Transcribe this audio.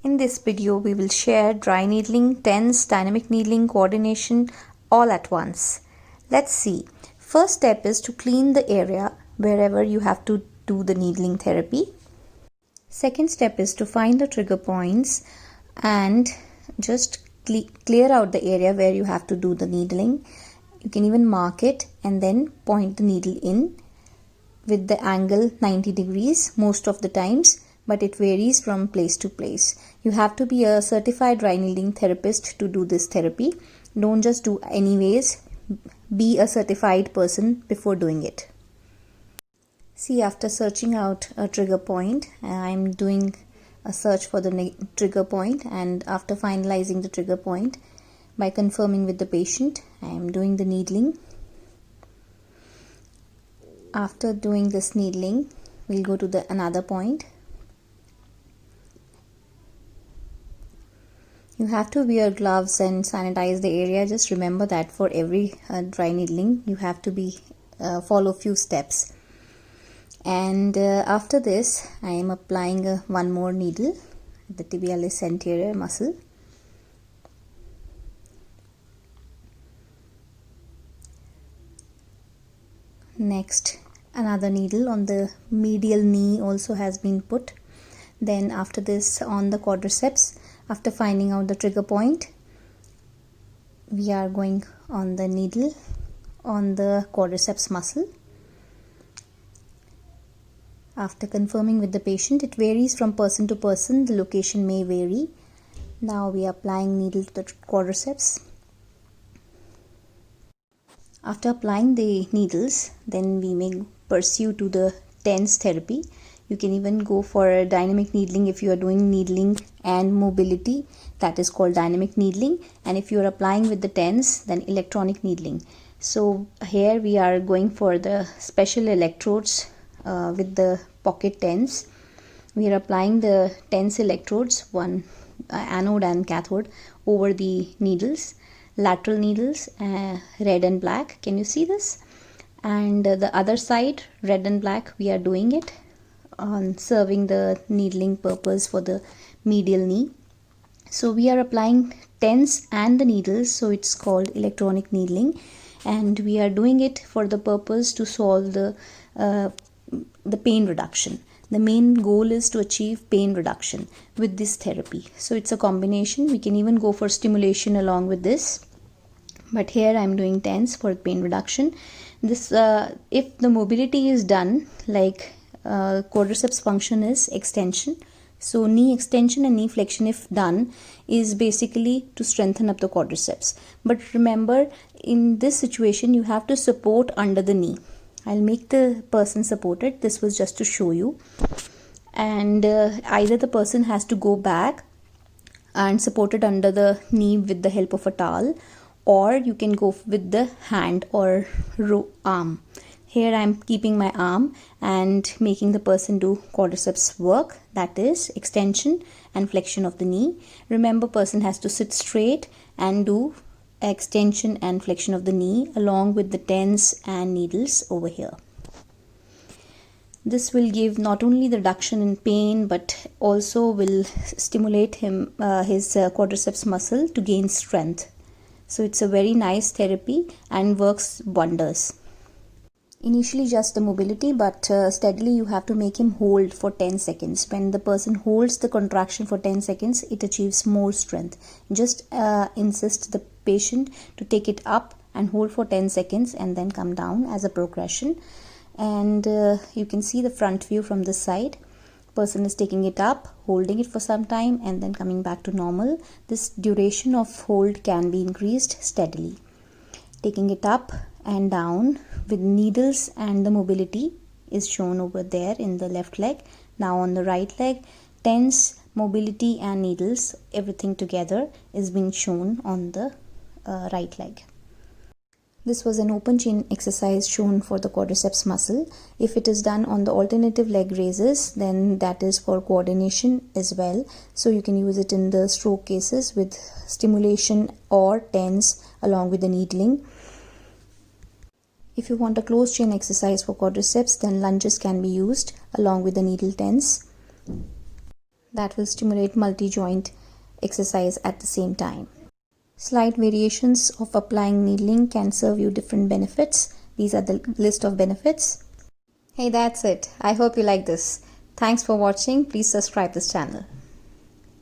In this video, we will share dry needling, TENS, dynamic needling, coordination all at once. Let's see. First step is to clean the area wherever you have to do the needling therapy. Second step is to find the trigger points and just clear out the area where you have to do the needling. You can even mark it and then point the needle in with the angle 90 degrees most of the times, but it varies from place to place. You have to be a certified dry needling therapist to do this therapy. Don't just do anyways. Be a certified person before doing it. See, after searching out a trigger point, I'm doing a search for the trigger point, and after finalizing the trigger point by confirming with the patient, I am doing the needling. After doing this needling, we'll go to another point. You have to wear gloves and sanitize the area. Just remember that for every dry needling, you have to follow few steps. And after this, I am applying one more needle at the tibialis anterior muscle. Next, another needle on the medial knee also has been put. Then after this, on the quadriceps, after finding out the trigger point, we are going on the needle on the quadriceps muscle. After confirming with the patient, it varies from person to person, the location may vary. Now we are applying needle to the quadriceps. After applying the needles, then we may pursue to the TENS therapy. You can even go for dynamic needling if you are doing needling and mobility. That is called dynamic needling. And if you are applying with the TENS, then electronic needling. So here we are going for the special electrodes with the pocket TENS. We are applying the TENS electrodes, one anode and cathode, over the needles. Lateral needles, red and black. Can you see this? And the other side, red and black, we are doing it on serving the needling purpose for the medial knee. So we are applying TENS and the needles, so it's called electronic needling, and we are doing it for the purpose to solve the pain reduction. The main goal is to achieve pain reduction with this therapy. So it's a combination. We can even go for stimulation along with this, but here I'm doing TENS for pain reduction. This if the mobility is done, like quadriceps function is extension, so knee extension and knee flexion if done is basically to strengthen up the quadriceps. But remember, in this situation you have to support under the knee. I'll make the person supported. This was just to show you. And either the person has to go back and support it under the knee with the help of a towel, or you can go with the hand or arm. Here I am keeping my arm and making the person do quadriceps work, that is extension and flexion of the knee. Remember, person has to sit straight and do extension and flexion of the knee along with the TENS and needles over here. This will give not only the reduction in pain, but also will stimulate his quadriceps muscle to gain strength. So it's a very nice therapy and works wonders. Initially just the mobility, but steadily you have to make him hold for 10 seconds. When the person holds the contraction for 10 seconds, it achieves more strength. Just insist the patient to take it up and hold for 10 seconds and then come down as a progression. And you can see the front view from this side. Person is taking it up, holding it for some time and then coming back to normal. This duration of hold can be increased steadily. Taking it up and down with needles, and the mobility is shown over there in the left leg. Now on the right leg, TENS, mobility and needles, everything together is being shown on the right leg. This was an open chain exercise shown for the quadriceps muscle. If it is done on the alternative leg raises, then that is for coordination as well. So you can use it in the stroke cases with stimulation or TENS along with the needling. If you want a closed chain exercise for quadriceps, then lunges can be used along with the needle TENS. that will stimulate multi-joint exercise at the same time. Slight variations of applying needling can serve you different benefits. These are the list of benefits. Hey, that's it. I hope you like this. Thanks for watching. Please subscribe this channel.